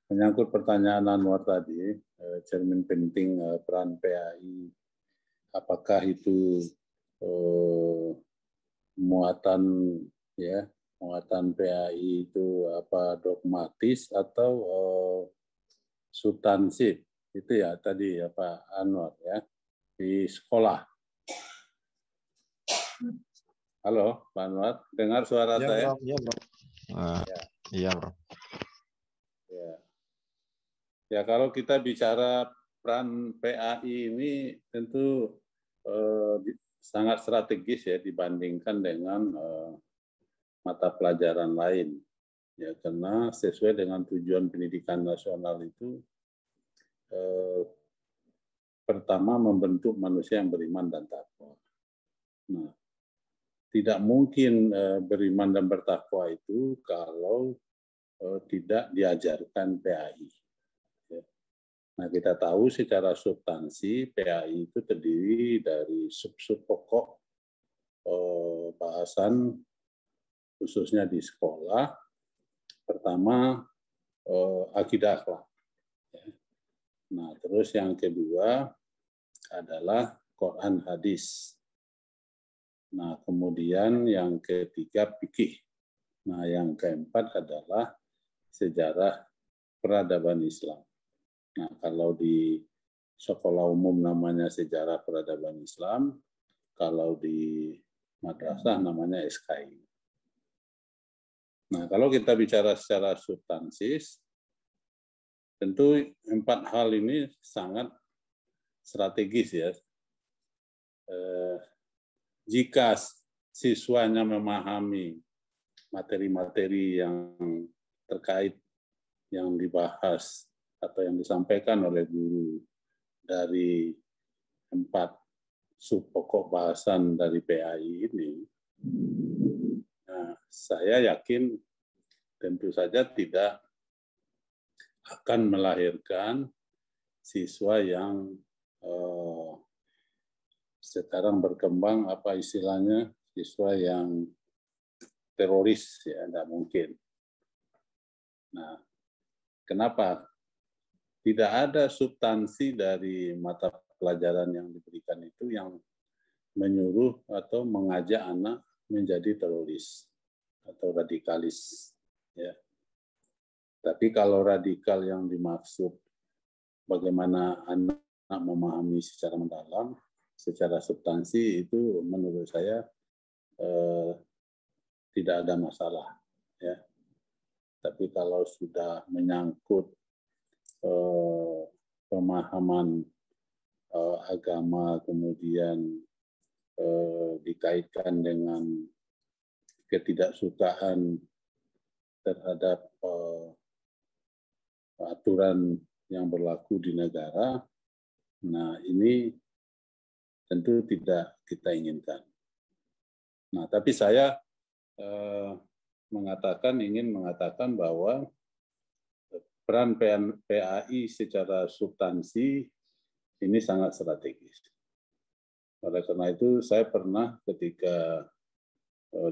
Menyangkut pertanyaan Anwar tadi, cermin penting peran PAI, apakah itu muatan PAI itu apa dogmatis atau substansif, itu ya tadi ya Pak Anwar ya di sekolah. Halo Pak Anwar, dengar suara ya, saya? Bro. Ya, Bro. Iya, Bro. Ya, kalau kita bicara peran PAI ini tentu sangat strategis ya dibandingkan dengan mata pelajaran lain. Ya, karena sesuai dengan tujuan pendidikan nasional itu pertama membentuk manusia yang beriman dan takwa. Nah, tidak mungkin beriman dan bertakwa itu kalau tidak diajarkan PAI. Nah, kita tahu secara substansi PAI itu terdiri dari sub-sub pokok bahasan khususnya di sekolah. Pertama, akidah akhlak. Nah, terus yang kedua adalah Quran hadis. Nah, kemudian yang ketiga fikih. Nah, yang keempat adalah sejarah peradaban Islam. Nah, kalau di sekolah umum namanya sejarah peradaban Islam, kalau di madrasah namanya SKI. Nah, kalau kita bicara secara substansis, tentu 4 hal ini sangat strategis ya. Jika siswanya memahami materi-materi yang terkait yang dibahas atau yang disampaikan oleh guru dari 4 sub pokok bahasan dari PAI ini, nah, saya yakin tentu saja tidak akan melahirkan siswa yang sekarang berkembang apa istilahnya siswa yang teroris ya, tidak mungkin. Nah, kenapa? Tidak ada substansi dari mata pelajaran yang diberikan itu yang menyuruh atau mengajak anak menjadi teroris atau radikalis. Ya. Tapi kalau radikal yang dimaksud bagaimana anak memahami secara mendalam, secara substansi itu menurut saya tidak ada masalah. Ya. Tapi kalau sudah menyangkut pemahaman agama, kemudian dikaitkan dengan ketidaksukaan terhadap aturan yang berlaku di negara, nah ini tentu tidak kita inginkan. Nah, tapi saya ingin mengatakan bahwa peran PAI secara substansi ini sangat strategis. Oleh karena itu, saya pernah ketika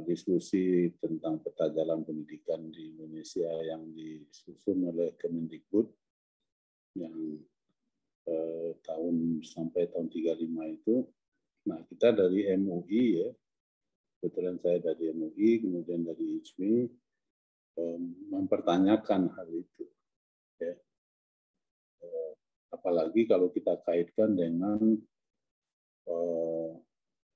diskusi tentang peta jalan pendidikan di Indonesia yang disusun oleh Kemendikbud yang sampai tahun 35 itu, nah kita dari MUI ya, kebetulan saya dari MUI, kemudian dari IJMI, mempertanyakan hal itu. Ya. Apalagi kalau kita kaitkan dengan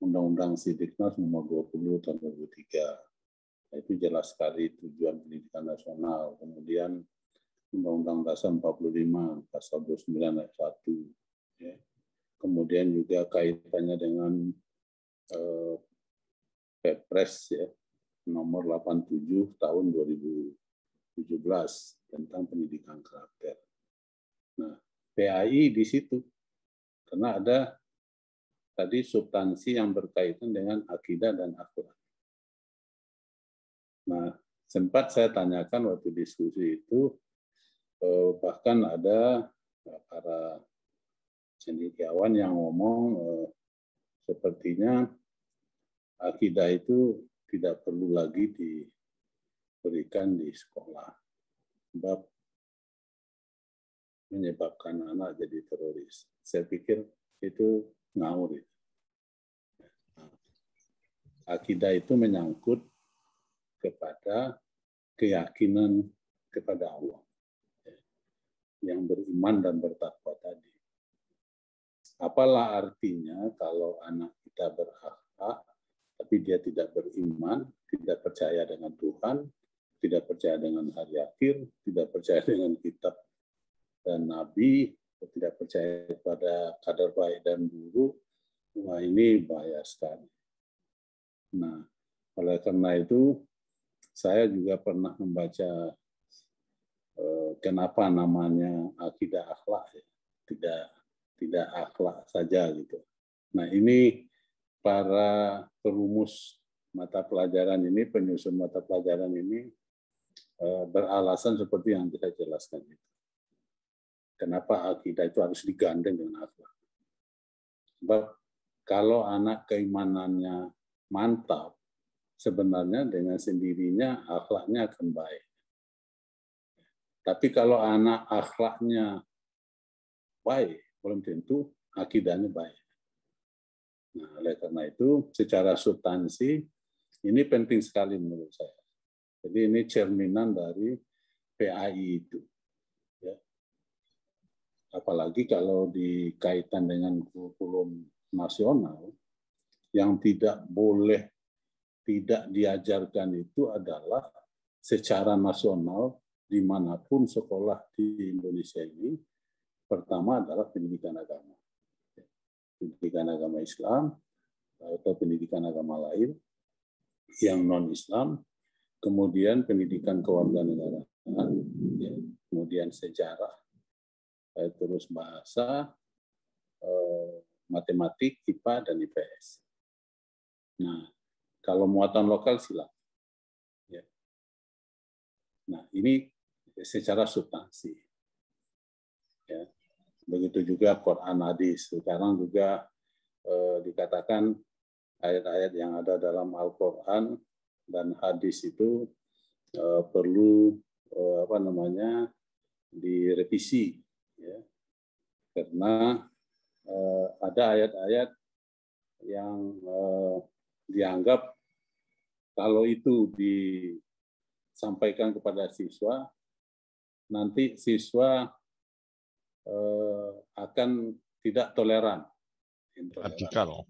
Undang-Undang Sidiknas nomor 20 tahun 2003. Itu jelas sekali tujuan pendidikan nasional. Kemudian Undang-Undang Dasar 45 pasal 29 ayat 1. Ya. Kemudian juga kaitannya dengan Perpres ya, nomor 87 tahun 2017 tentang pendidikan karakter. Nah, PAI di situ karena ada tadi substansi yang berkaitan dengan akidah dan akhlak. Nah, sempat saya tanyakan waktu diskusi itu, bahkan ada para cendekiawan yang ngomong sepertinya akidah itu tidak perlu lagi diberikan di sekolah. Sebab menyebabkan anak jadi teroris. Saya pikir itu ngawur. Akidah itu menyangkut kepada keyakinan kepada Allah yang beriman dan bertakwa tadi. Apalah artinya kalau anak kita berakhlak, tapi dia tidak beriman, tidak percaya dengan Tuhan, tidak percaya dengan hari akhir, tidak percaya dengan kitab dan nabi, tidak percaya pada kadar baik dan buruk. Wah, ini bahaya sekali. Nah, oleh karena itu, saya juga pernah membaca kenapa namanya akidah akhlak, ya. Tidak akhlak saja gitu. Nah, ini para perumus mata pelajaran ini, penyusun mata pelajaran ini beralasan seperti yang saya jelaskan itu. Kenapa akidah itu harus digandeng dengan akhlak? Sebab kalau anak keimanannya mantap, sebenarnya dengan sendirinya akhlaknya akan baik. Tapi kalau anak akhlaknya baik, belum tentu akidahnya baik. Nah, oleh karena itu, secara substansi, ini penting sekali menurut saya. Jadi ini cerminan dari PAI itu. Ya. Apalagi kalau dikaitkan dengan kurikulum nasional, yang tidak boleh tidak diajarkan itu adalah secara nasional, dimanapun sekolah di Indonesia ini, pertama adalah pendidikan agama. Pendidikan agama Islam atau pendidikan agama lain yang non-Islam, kemudian pendidikan kewarganegaraan, kemudian sejarah, terus bahasa, matematik, IPA, dan IPS. Nah, kalau muatan lokal silakan. Nah, ini secara substansi. Ya. Begitu juga Quran hadis. Sekarang juga dikatakan ayat-ayat yang ada dalam Al-Quran dan hadis itu perlu direvisi, ya. Karena ada ayat-ayat yang dianggap kalau itu disampaikan kepada siswa, nanti siswa akan tidak toleran. Radikal.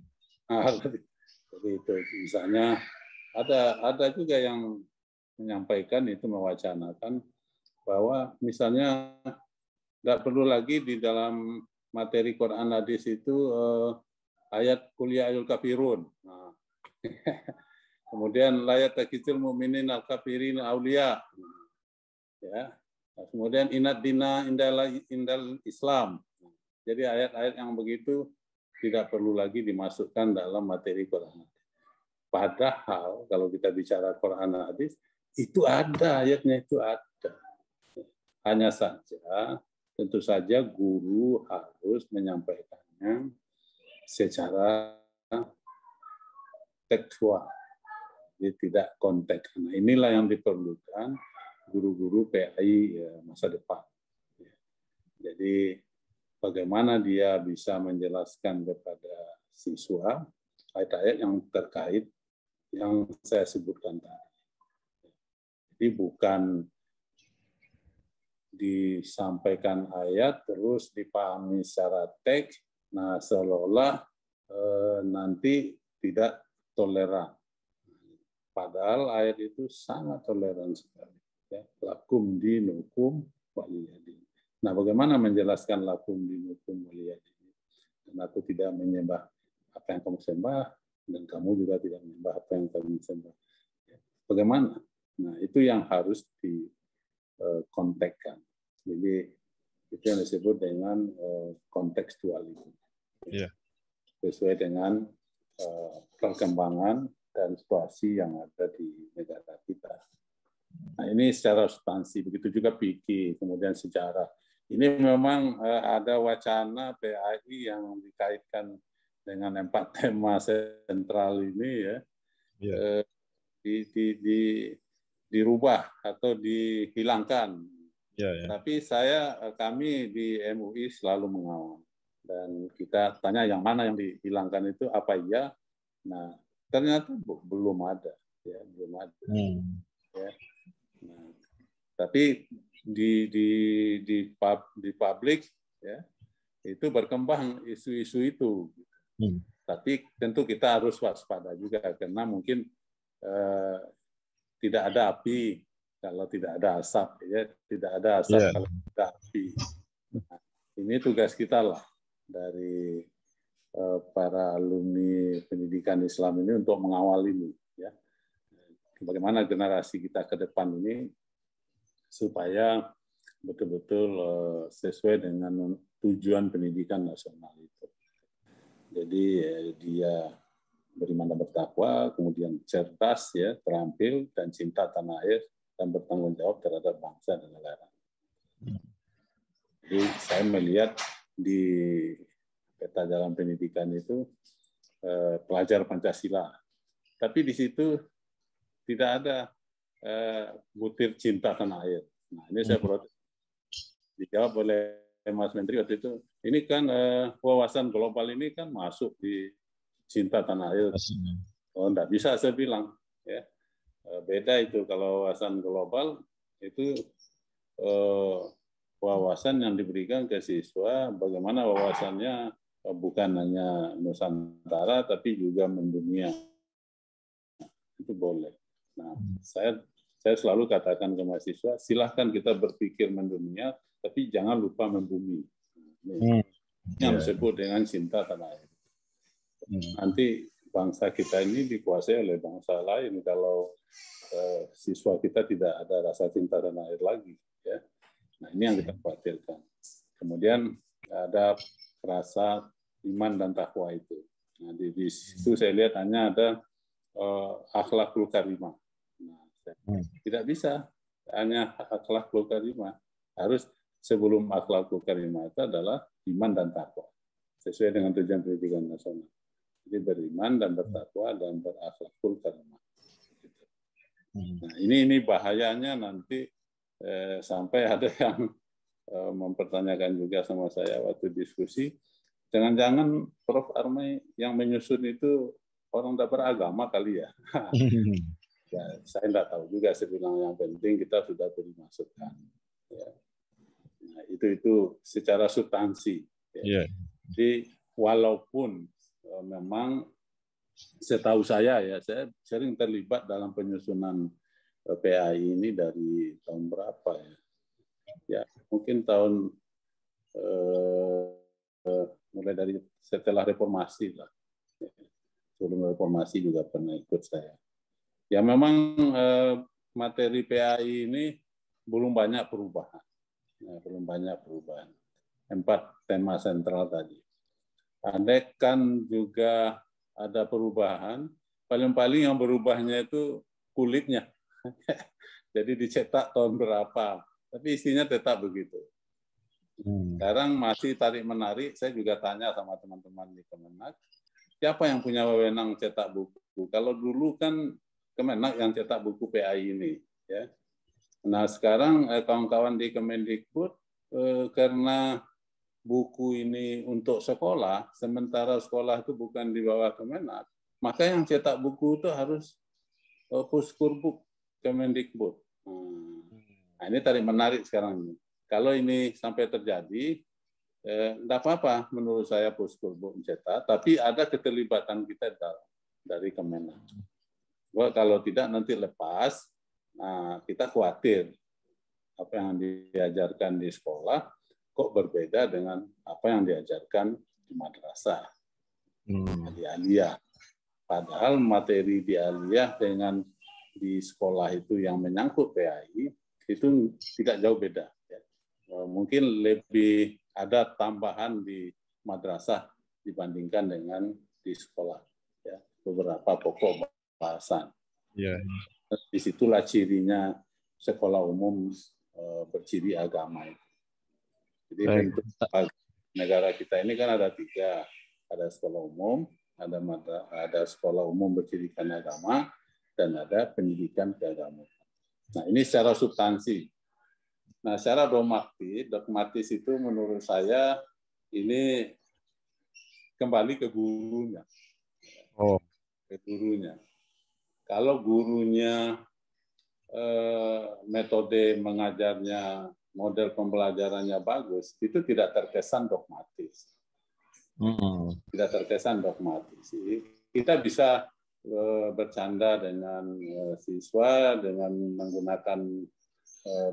Jadi itu misalnya ada juga yang menyampaikan itu, mewacanakan bahwa misalnya nggak perlu lagi di dalam materi Quran hadis itu ayat Qul ya ayyuhal kafirun. Nah, kemudian layat takitsil mu'minin al kafirin auliya. Ya. Kemudian inad dina indal Islam. Jadi ayat-ayat yang begitu tidak perlu lagi dimasukkan dalam materi Quran. Padahal kalau kita bicara Quran hadis, itu ada, ayatnya itu ada. Hanya saja, tentu saja guru harus menyampaikannya secara tekstual, jadi tidak konteks. Nah, inilah yang diperlukan guru-guru PAI masa depan. Jadi bagaimana dia bisa menjelaskan kepada siswa ayat-ayat yang terkait yang saya sebutkan tadi. Jadi bukan disampaikan ayat terus dipahami secara teks, nah seolah-olah nanti tidak toleran. Padahal ayat itu sangat toleran sekali. Ya, lakum dinukum waliyadin. Nah, bagaimana menjelaskan lakum dinukum waliyadin? Dan aku tidak menyembah apa yang kamu sembah, dan kamu juga tidak menyembah apa yang kamu sembah. Bagaimana? Nah, itu yang harus dikontekskan. Jadi itu yang disebut dengan kontekstualitas. Yeah. Sesuai dengan perkembangan dan situasi yang ada di negara kita. Nah, ini secara substansi, begitu juga fikih, kemudian sejarah. Ini memang ada wacana PAI yang dikaitkan dengan 4 tema sentral ini, ya, dirubah atau dihilangkan. Tapi kami di MUI selalu mengawal. Dan kita tanya yang mana yang dihilangkan itu apa iya? Nah, ternyata belum ada, ya belum ada. Ya. Nah, tapi di publik ya itu berkembang isu-isu itu. Tapi tentu kita harus waspada juga karena mungkin tidak ada api kalau tidak ada asap, ya tidak ada asap kalau tidak ada api. Nah, ini tugas kita lah dari para alumni pendidikan Islam ini untuk mengawal ini, ya. Bagaimana generasi kita ke depan ini supaya betul-betul sesuai dengan tujuan pendidikan nasional itu. Jadi dia beriman dan bertakwa, kemudian cerdas, ya, terampil dan cinta tanah air dan bertanggung jawab terhadap bangsa dan negara. Jadi saya melihat di peta jalan pendidikan itu pelajar Pancasila, tapi di situ tidak ada butir cinta tanah air. Nah, ini saya protes. Dijawab oleh Mas Menteri waktu itu, ini kan wawasan global ini kan masuk di cinta tanah air. Oh, enggak bisa saya bilang, ya. Beda itu kalau wawasan global itu wawasan yang diberikan ke siswa, bagaimana wawasannya bukan hanya Nusantara tapi juga mendunia. Itu boleh. Nah, saya selalu katakan ke mahasiswa, silahkan kita berpikir mendunia, tapi jangan lupa membumi. Ini yang disebut dengan cinta tanah air. Nanti bangsa kita ini dikuasai oleh bangsa lain kalau siswa kita tidak ada rasa cinta tanah air lagi. Ya. Nah, ini yang kita khawatirkan. Kemudian ada rasa iman dan takwa itu. Nah, di situ saya lihat hanya ada akhlakul karimah. Nah, tidak bisa hanya akhlakul karimah. Harus sebelum akhlakul karimah itu adalah iman dan takwa sesuai dengan tujuan pendidikan nasional. Jadi beriman dan bertakwa dan berakhlakul karimah. Nah, ini bahayanya nanti sampai ada yang mempertanyakan juga sama saya waktu diskusi, jangan-jangan Prof. Armai yang menyusun itu orang tidak beragama kali ya. Ya, saya tidak tahu juga, saya bilang yang penting kita sudah beri masukan. Ya. Nah, itu secara substansi. Ya. Jadi walaupun memang setahu saya ya, saya sering terlibat dalam penyusunan PAI ini dari tahun berapa ya? Ya mungkin tahun mulai dari setelah reformasi lah. Sebelum reformasi juga pernah ikut saya. Ya memang materi PAI ini belum banyak perubahan. Ya, belum banyak perubahan. 4 tema sentral tadi. Andai kan juga ada perubahan, paling-paling yang berubahnya itu kulitnya. Jadi dicetak tahun berapa, tapi isinya tetap begitu. Sekarang masih tarik-menarik, saya juga tanya sama teman-teman di Kemenak, siapa yang punya wewenang cetak buku? Kalau dulu kan Kemenak yang cetak buku PAI ini. Ya. Nah sekarang kawan-kawan di Kemendikbud, karena buku ini untuk sekolah, sementara sekolah itu bukan di bawah Kemenak, maka yang cetak buku itu harus Puskurbuk Kemendikbud. Nah, ini tarik menarik sekarang ini. Kalau ini sampai terjadi, tidak apa-apa menurut saya Puskurbuk mencetak, tapi ada keterlibatan kita dari Kemenak. Kalau tidak nanti lepas, nah kita khawatir apa yang diajarkan di sekolah kok berbeda dengan apa yang diajarkan di madrasah, di aliyah. Padahal materi di aliyah dengan di sekolah itu yang menyangkut PAI itu tidak jauh beda. Ya. Mungkin lebih ada tambahan di madrasah dibandingkan dengan di sekolah. Ya. Beberapa pokok bahasan. Disitulah cirinya sekolah umum berciri agama itu. Jadi bentuk negara kita ini kan ada 3, ada sekolah umum, ada sekolah umum bercirikan agama, dan ada pendidikan keagamaan. Nah ini secara substansi. Nah, secara dogmatis itu menurut saya ini kembali ke gurunya. Oh. Ke gurunya. Kalau gurunya metode mengajarnya, model pembelajarannya bagus, itu tidak terkesan dogmatis. Tidak terkesan dogmatis. Kita bisa bercanda dengan siswa dengan menggunakan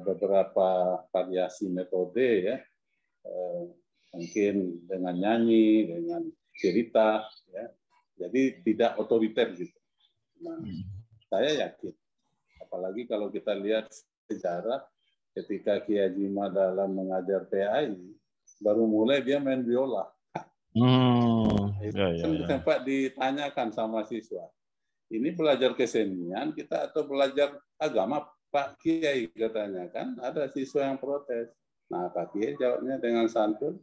beberapa variasi metode, ya, mungkin dengan nyanyi, dengan cerita, ya. Jadi tidak otoriter gitu. Nah, saya yakin, apalagi kalau kita lihat sejarah ketika Ki Haji Imad dalam mengajar PAI, baru mulai dia main biola. Sempat ditanyakan sama siswa, ini belajar kesenian kita atau belajar agama Pak Kiai, katanya, kan ada siswa yang protes. Nah, Pak Kiai jawabnya dengan santun,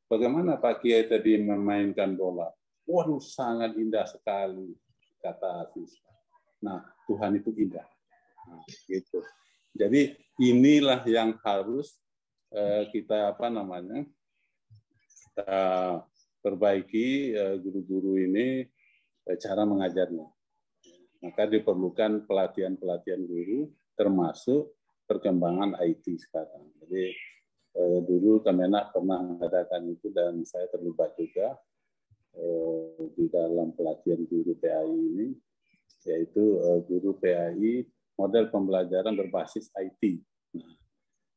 bagaimana Pak Kiai tadi memainkan bola? Waduh, sangat indah sekali, kata siswa. Nah, Tuhan itu indah. Nah, gitu. Jadi inilah yang harus kita perbaiki, guru-guru ini cara mengajarnya. Maka diperlukan pelatihan-pelatihan guru, termasuk perkembangan IT sekarang. Jadi dulu Kemenak pernah mengadakan itu dan saya terlibat juga di dalam pelatihan guru PAI ini, yaitu guru PAI model pembelajaran berbasis IT. Nah,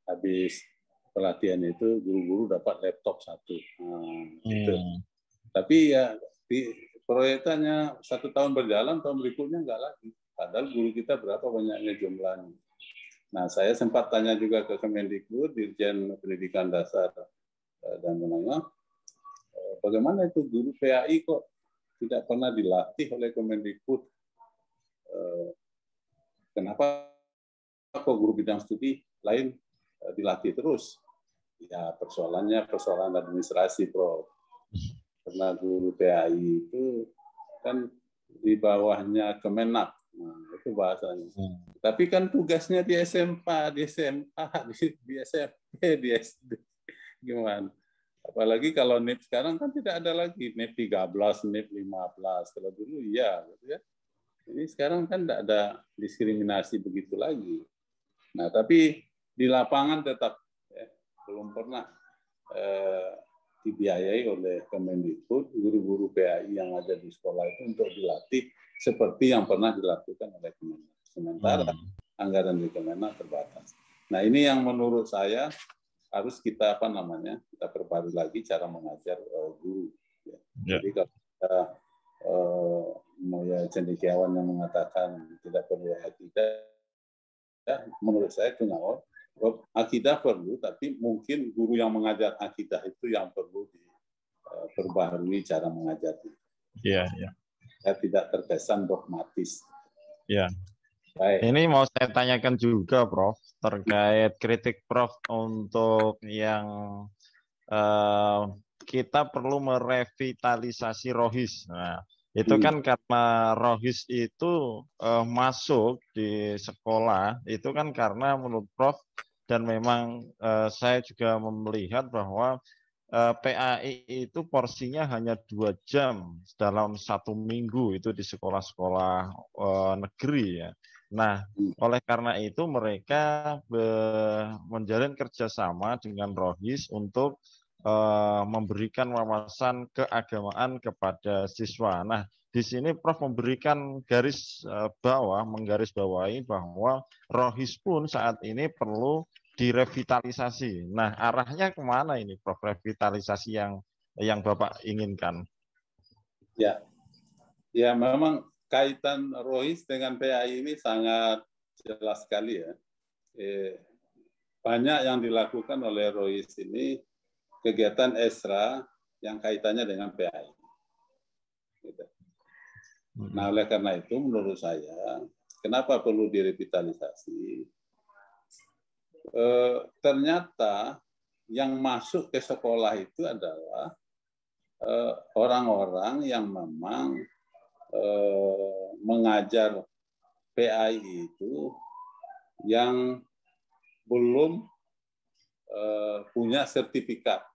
habis pelatihan itu guru-guru dapat laptop 1. Nah, gitu. Tapi ya proyeknya 1 tahun berjalan, tahun berikutnya enggak lagi. Padahal guru kita berapa banyaknya jumlahnya. Nah, saya sempat tanya juga ke Kemendikbud, Dirjen Pendidikan Dasar dan Menengah, bagaimana itu guru PAI kok tidak pernah dilatih oleh Kemendikbud? Kenapa kok guru bidang studi lain dilatih terus? Ya, persoalannya persoalan administrasi, Prof. Karena guru PAI itu kan di bawahnya Kemenak. Nah, itu bahasanya. Tapi kan tugasnya di SMA, di SMA, di SMP, di SD. Gimana? Apalagi kalau NIP sekarang kan tidak ada lagi NIP 13, NIP 15. Kalau dulu iya, gitu ya. Ini sekarang kan tidak ada diskriminasi begitu lagi. Nah, tapi di lapangan tetap belum pernah dibiayai oleh Kemendikbud guru-guru PAI yang ada di sekolah itu untuk dilatih seperti yang pernah dilakukan oleh Kemenak. Sementara anggaran di Kemenak terbatas. Nah, ini yang menurut saya harus kita kita perbarui lagi cara mengajar guru. Ya. Jadi kalau kita cendekiawan yang mengatakan tidak perlu akidah, ya, menurut saya itu ngawur. Akidah perlu, tapi mungkin guru yang mengajar akidah itu yang perlu diperbaharui cara mengajarnya. Iya, iya. Ya, tidak terkesan dogmatis. Iya. Baik. Ini mau saya tanyakan juga, Prof, terkait kritik Prof untuk yang kita perlu merevitalisasi Rohis. Nah, itu kan karena Rohis itu masuk di sekolah, itu kan karena menurut Prof, dan memang saya juga melihat bahwa PAI itu porsinya hanya 2 jam dalam 1 minggu itu di sekolah-sekolah negeri, ya. Nah, oleh karena itu mereka menjalin kerjasama dengan Rohis untuk memberikan wawasan keagamaan kepada siswa. Nah, di sini Prof memberikan garis bawah, menggarisbawahi bahwa Rohis pun saat ini perlu direvitalisasi. Nah, arahnya kemana ini, Prof? Revitalisasi yang Bapak inginkan? Ya, ya memang kaitan Rohis dengan PAI ini sangat jelas sekali, ya. Banyak yang dilakukan oleh Rohis ini kegiatan ekstra yang kaitannya dengan PAI. Gitu. Nah, oleh karena itu menurut saya, kenapa perlu direvitalisasi? Ternyata yang masuk ke sekolah itu adalah orang-orang yang memang mengajar PAI itu yang belum punya sertifikat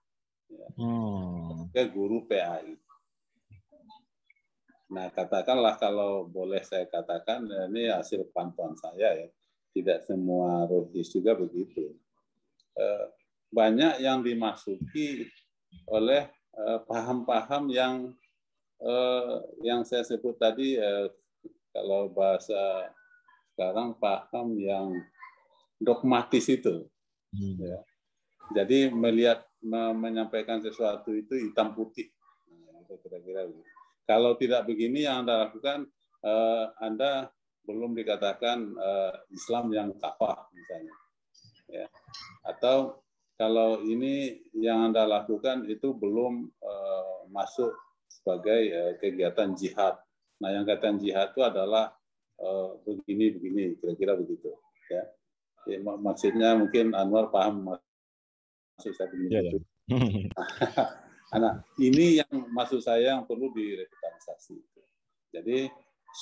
sebagai guru PAI. Nah, katakanlah kalau boleh saya katakan, ini hasil pantauan saya ya, tidak semua rohis juga begitu. Banyak yang dimasuki oleh paham-paham yang saya sebut tadi, kalau bahasa sekarang paham yang dogmatis itu. Ya. Jadi menyampaikan sesuatu itu hitam putih. Nah, kira-kira begitu. Kalau tidak begini yang Anda lakukan, Anda belum dikatakan Islam yang kafah misalnya. Ya. Atau kalau ini yang Anda lakukan itu belum masuk sebagai kegiatan jihad. Nah, yang kegiatan jihad itu adalah begini, kira-kira begitu. Ya. Ya, maksudnya mungkin Anwar paham maksud saya begitu. Nah, ini yang maksud saya yang perlu direvitalisasi. Jadi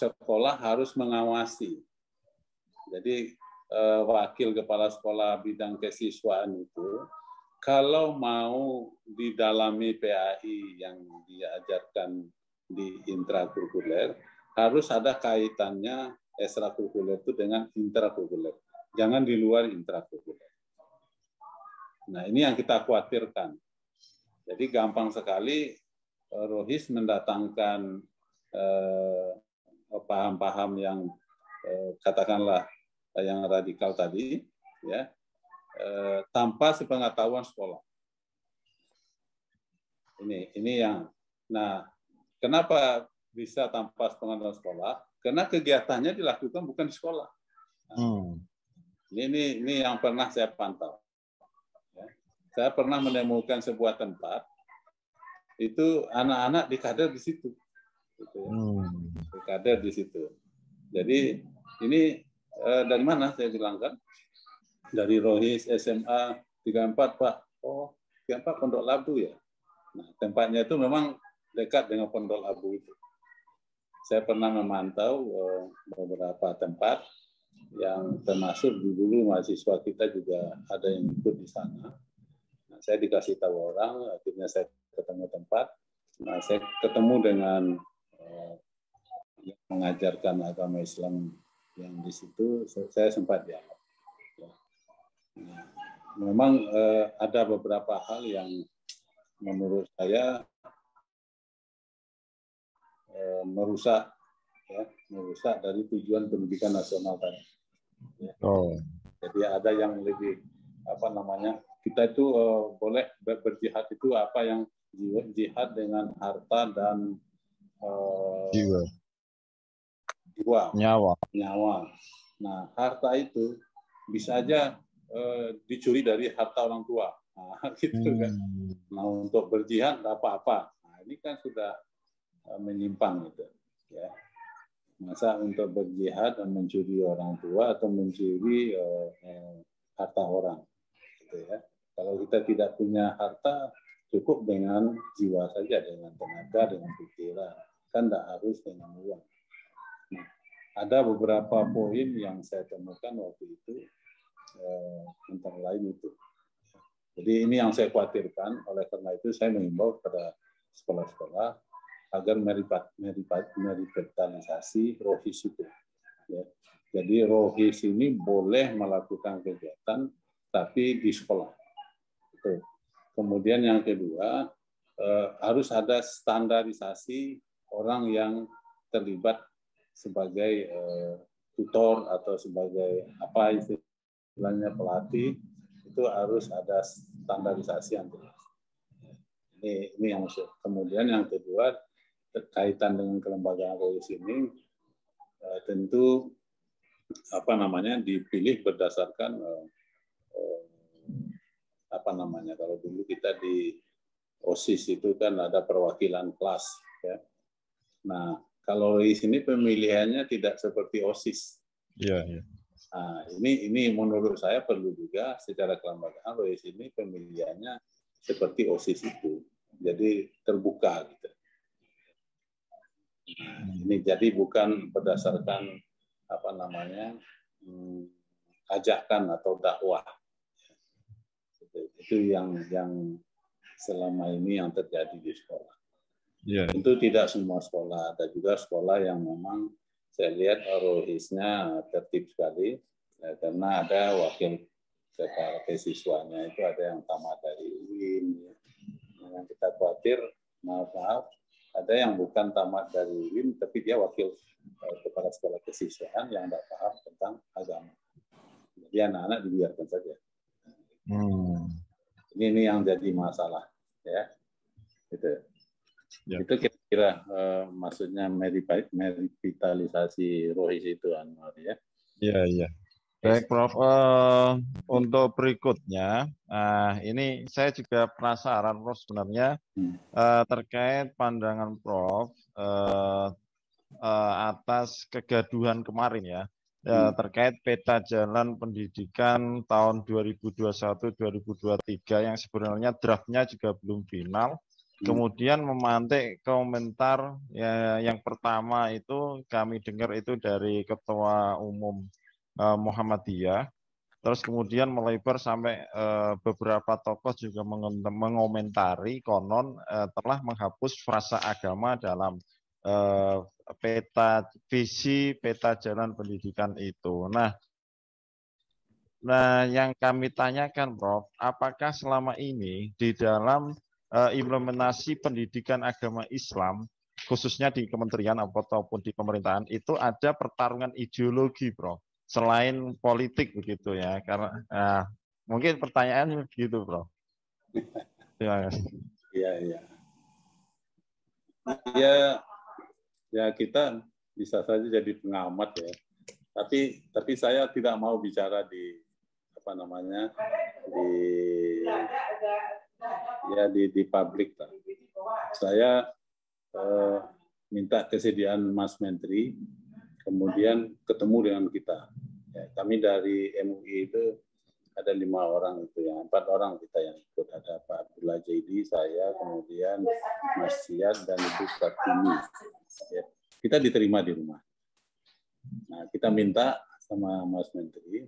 sekolah harus mengawasi. Jadi wakil kepala sekolah bidang kesiswaan itu kalau mau didalami PAI yang diajarkan di intrakurikuler harus ada kaitannya ekstrakurikuler itu dengan intrakurikuler. Jangan di luar intrakurikuler. Nah, ini yang kita khawatirkan. Jadi gampang sekali rohis mendatangkan paham-paham yang katakanlah yang radikal tadi, ya, tanpa sepengetahuan sekolah. Ini yang. Nah, kenapa bisa tanpa sepengetahuan sekolah? Karena kegiatannya dilakukan bukan di sekolah. Nah, ini yang pernah saya pantau. Saya pernah menemukan sebuah tempat itu anak-anak dikader di situ, gitu ya. Dikader di situ. Jadi ini dari mana saya bilang kan? Dari Rohis SMA 34 Pak. Oh, 34 Pondok Labu ya. Nah, tempatnya itu memang dekat dengan Pondok Labu itu. Saya pernah memantau beberapa tempat yang termasuk dulu mahasiswa kita juga ada yang ikut di sana. Saya dikasih tahu orang, akhirnya saya ketemu tempat. Nah, saya ketemu dengan yang mengajarkan agama Islam yang di situ. Saya sempat dialog. Nah, memang ada beberapa hal yang menurut saya merusak dari tujuan pendidikan nasional tadi. Ya. Jadi ada yang lebih kita itu boleh berjihad itu apa yang jihad dengan harta dan jiwa, nyawa. Nah, harta itu bisa aja dicuri dari harta orang tua, gitu kan. Nah, untuk berjihad nggak apa-apa. Nah, ini kan sudah menyimpang gitu, ya. Masa untuk berjihad dan mencuri orang tua atau mencuri harta orang, gitu ya. Kalau kita tidak punya harta, cukup dengan jiwa saja, dengan tenaga, dengan pikiran. Kan tidak harus dengan uang. Nah, ada beberapa poin yang saya temukan waktu itu, antara lain itu. Jadi ini yang saya khawatirkan, oleh karena itu saya mengimbau kepada sekolah-sekolah agar merevitalisasi rohis itu. Ya. Jadi rohis ini boleh melakukan kegiatan, tapi di sekolah. Kemudian yang kedua, harus ada standarisasi orang yang terlibat sebagai tutor atau sebagai apa istilahnya pelatih, itu harus ada standarisasi yang jelas. Ini yang maksud. Kemudian yang kedua, kaitan dengan kelembagaan rohis ini tentu dipilih berdasarkan kalau dulu kita di OSIS itu kan ada perwakilan kelas, ya. Nah, kalau di sini pemilihannya tidak seperti OSIS. Iya, iya. Nah, ini menurut saya perlu juga secara kelembagaan OSIS ini pemilihannya seperti OSIS itu. Jadi terbuka gitu. Nah, ini jadi bukan berdasarkan ajakan atau dakwah. Itu yang selama ini yang terjadi di sekolah. Yeah. Tentu tidak semua sekolah, ada juga sekolah yang memang saya lihat rohisnya tertib sekali, ya, karena ada wakil kepala siswanya itu ada yang tamat dari UIN. Ya. Yang kita khawatir, maaf, ada yang bukan tamat dari UIN, tapi dia wakil kepala sekolah kesiswaan yang tidak paham tentang agama. Jadi anak-anak dibiarkan saja. Ini yang jadi masalah, ya. Gitu. Ya. Itu kira-kira maksudnya merevitalisasi rohis itu, Anwar, ya. Iya, iya. Baik, Prof. Untuk berikutnya, ini saya juga penasaran, Prof, sebenarnya terkait pandangan Prof atas kegaduhan kemarin ya, terkait peta jalan pendidikan tahun 2021-2023 yang sebenarnya draftnya juga belum final. Kemudian memantik komentar ya, yang pertama itu kami dengar itu dari Ketua Umum Muhammadiyah, terus kemudian melebar sampai beberapa tokoh juga mengomentari konon telah menghapus frasa agama dalam visi peta jalan pendidikan itu. Nah, yang kami tanyakan, Prof, apakah selama ini di dalam implementasi pendidikan agama Islam, khususnya di kementerian ataupun di pemerintahan, itu ada pertarungan ideologi, Prof, selain politik begitu ya? Karena mungkin pertanyaannya begitu, Prof. Iya, iya. Ya kita bisa saja jadi pengamat ya. Tapi saya tidak mau bicara di di publik. Saya minta kesediaan Mas Menteri, kemudian ketemu dengan kita. Ya, kami dari MUI itu ada 5 orang itu ya, 4 orang kita yang ikut. Ada Pak Abdullah Jaidi, saya, kemudian Mas Siad dan Ibu Kartini. Ya, kita diterima di rumah. Nah, kita minta sama Mas Menteri,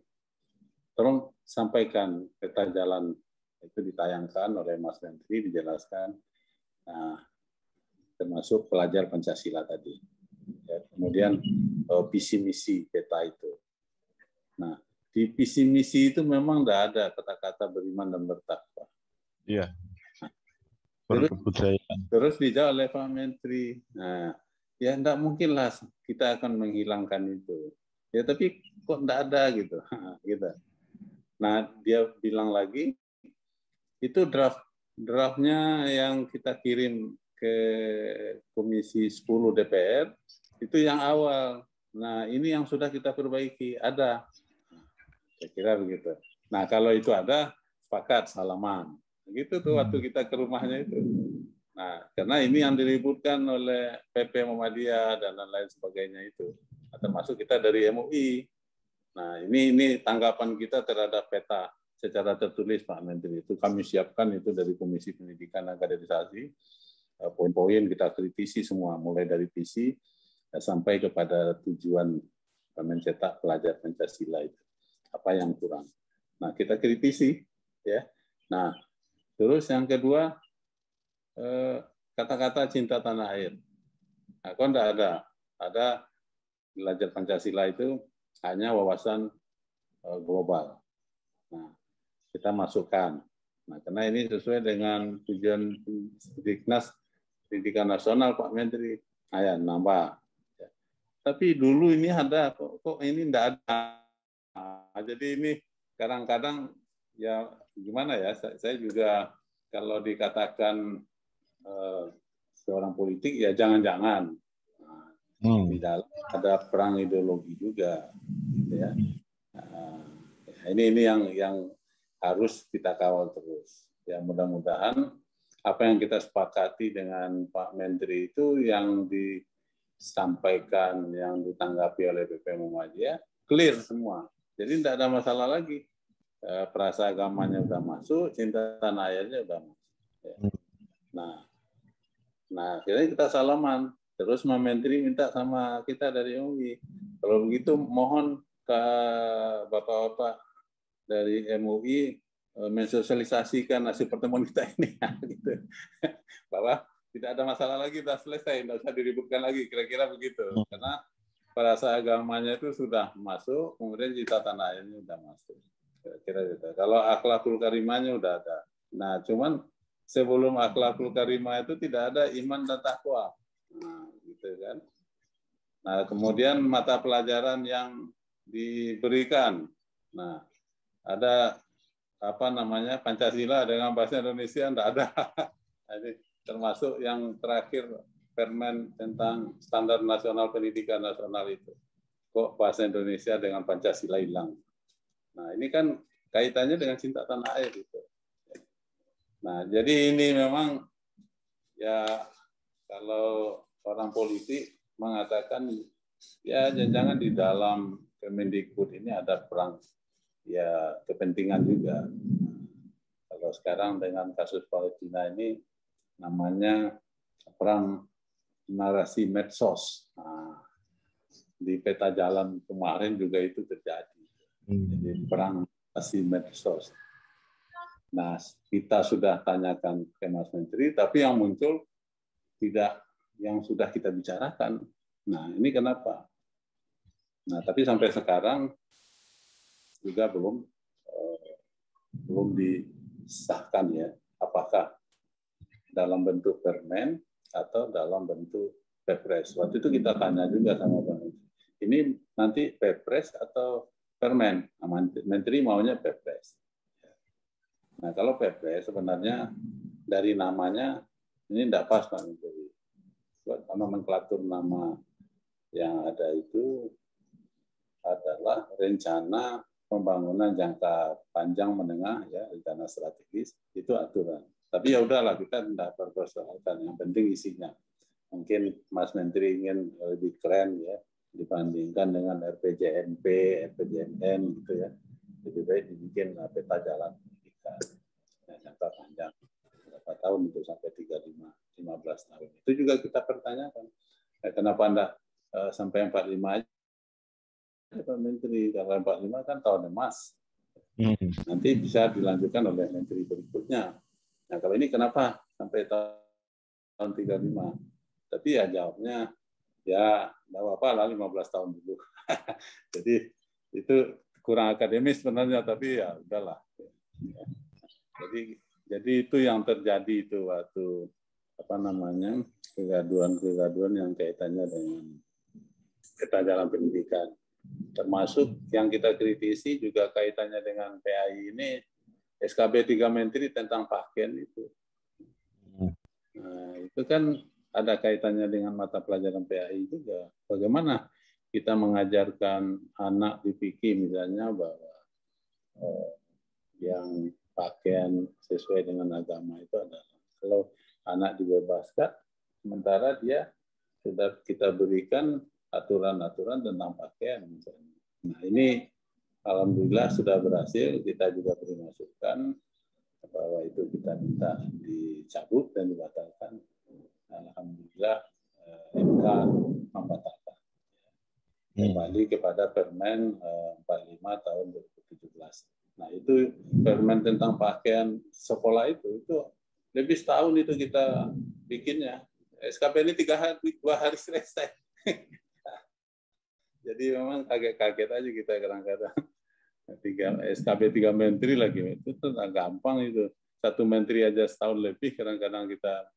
tolong sampaikan peta jalan itu ditayangkan oleh Mas Menteri, dijelaskan. Nah, termasuk pelajar Pancasila tadi. Ya, kemudian visi misi peta itu. Nah, di visi misi itu memang tidak ada kata-kata beriman dan bertakwa. Iya. Terus dijawab oleh Pak Menteri. Nah, ya tidak mungkinlah kita akan menghilangkan itu. Ya tapi kok tidak ada gitu. Gitu. Nah, dia bilang lagi itu draftnya yang kita kirim ke Komisi 10 DPR itu yang awal. Nah, ini yang sudah kita perbaiki, ada. Saya kira begitu. Nah, kalau itu ada, sepakat salaman. Begitu tuh waktu kita ke rumahnya itu. Nah, karena ini yang diributkan oleh PP Muhammadiyah dan lain sebagainya itu. Termasuk kita dari MUI. Nah, ini tanggapan kita terhadap peta secara tertulis, Pak Menteri. Itu kami siapkan itu dari Komisi Pendidikan dan Kaderisasi. Poin-poin kita kritisi semua, mulai dari visi sampai kepada tujuan mencetak pelajar Pancasila itu. Apa yang kurang. Nah, kita kritisi. Ya. Nah, terus yang kedua, kata-kata cinta tanah air. Nah, kok enggak ada? Ada belajar Pancasila itu hanya wawasan global. Nah, kita masukkan. Nah, karena ini sesuai dengan tujuan Diknas Pendidikan Nasional, Pak Menteri. Ayo nambah. Ya. Tapi dulu ini ada, kok ini enggak ada. Nah, jadi ini kadang-kadang ya gimana ya? Saya juga kalau dikatakan seorang politik ya jangan-jangan. Di dalam ada perang ideologi juga, gitu ya. Nah, ini yang harus kita kawal terus. Ya mudah-mudahan apa yang kita sepakati dengan Pak Menteri itu yang disampaikan, yang ditanggapi oleh PP Muhammadiyah clear semua. Jadi tidak ada masalah lagi. Perasa agamanya sudah masuk, cinta tanah airnya sudah masuk. Ya. Nah, akhirnya kita salaman. Terus Pak Menteri minta sama kita dari MUI. Kalau begitu mohon ke Bapak-Bapak dari MUI mensosialisasikan hasil pertemuan kita ini, gitu. Bahwa tidak ada masalah lagi, sudah selesai, tidak usah diributkan lagi, kira-kira begitu. Karena perasa agamanya itu sudah masuk, kemudian cita tanah airnya sudah masuk. Kira-kira gitu. Kalau akhlakul karimahnya sudah ada. Nah, cuman sebelum akhlakul karimah itu tidak ada iman dan takwa. Nah, gitu kan. Nah, kemudian mata pelajaran yang diberikan. Nah, ada apa namanya Pancasila dengan bahasa Indonesia enggak ada. Jadi termasuk yang terakhir Permen tentang standar nasional pendidikan nasional itu. Kok bahasa Indonesia dengan Pancasila hilang? Nah, ini kan kaitannya dengan cinta tanah air itu. Nah, jadi ini memang ya kalau orang politik mengatakan ya jangan di dalam Kemendikbud ini ada perang ya kepentingan juga. Kalau sekarang dengan kasus Palestina ini namanya perang narasi medsos. Nah, di peta jalan kemarin juga itu terjadi. Jadi perang narasi medsos. Nah, kita sudah tanyakan ke Mas Menteri, tapi yang muncul tidak yang sudah kita bicarakan. Nah, ini kenapa? Nah, tapi sampai sekarang juga belum disahkan ya, apakah dalam bentuk permen atau dalam bentuk Perpres. Waktu itu kita tanya juga sama Bang, ini nanti Perpres atau permen? Nah, Menteri maunya Perpres. Nah, kalau Perpres sebenarnya dari namanya ini tidak pas Pak Menteri. Buat nomenklatur nama yang ada itu adalah rencana pembangunan jangka panjang menengah ya, rencana strategis itu aturan. Tapi ya udahlah, kita tidak persoalkan, yang penting isinya. Mungkin Mas Menteri ingin lebih keren ya dibandingkan dengan RPJMP, RPJMN gitu ya. Lebih baik dibikin peta jalan pendidikan ya, jangka panjang berapa tahun itu sampai 15 tahun. Itu juga kita pertanyakan. Kenapa Anda sampai 45 aja Pak Menteri, kalau 45 kan tahun emas. Nanti bisa dilanjutkan oleh Menteri berikutnya. Nah, kalau ini kenapa sampai tahun 35? Tapi ya jawabnya, ya nggak apa-apa lah 15 tahun dulu. Jadi itu kurang akademis sebenarnya, tapi ya udahlah. Jadi itu yang terjadi itu waktu apa namanya kegaduhan yang kaitannya dengan peta jalan pendidikan. Termasuk yang kita kritisi juga kaitannya dengan PAI ini, SKB 3 Menteri tentang PAKEN itu. Nah, itu kan ada kaitannya dengan mata pelajaran PAI juga. Bagaimana kita mengajarkan anak di PIKI misalnya bahwa yang pakaian sesuai dengan agama itu adalah kalau anak dibebaskan, sementara dia sudah kita berikan aturan-aturan tentang pakaian misalnya. Nah, ini alhamdulillah sudah berhasil, kita juga beri masukan bahwa itu kita minta dicabut dan dibatalkan. Alhamdulillah MK membatalkan. Kembali kepada Permen 45 tahun 2017. Nah, itu Permen tentang pakaian sekolah itu lebih setahun itu kita bikinnya. SKP ini 2 hari selesai. Jadi memang kaget-kaget aja kita kadang-kadang. SKP 3 menteri lagi, itu gampang itu. 1 menteri aja setahun lebih kadang-kadang kita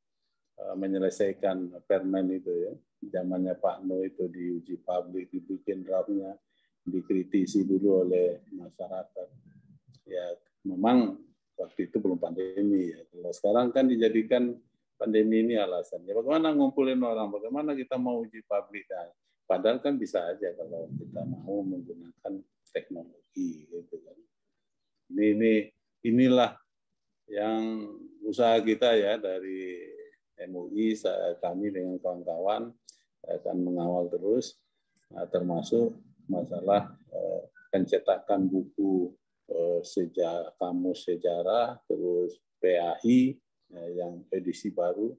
menyelesaikan permen itu ya. Zamannya Pak No itu diuji publik, dibikin draftnya, dikritisi dulu oleh masyarakat. Ya memang waktu itu belum pandemi ya. Kalau sekarang kan dijadikan pandemi ini alasannya. Bagaimana ngumpulin orang? Bagaimana kita mau uji publik? Nah, padahal kan bisa aja kalau kita mau menggunakan teknologi gitu kan. Inilah yang usaha kita ya dari MUI, kami dengan kawan-kawan akan mengawal terus, termasuk masalah pencetakan buku kamus sejarah, terus PAI yang edisi baru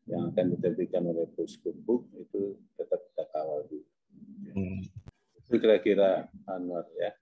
yang akan diterbitkan oleh Puskubuk itu tetap kita kawal dulu. Itu kira-kira Anwar ya.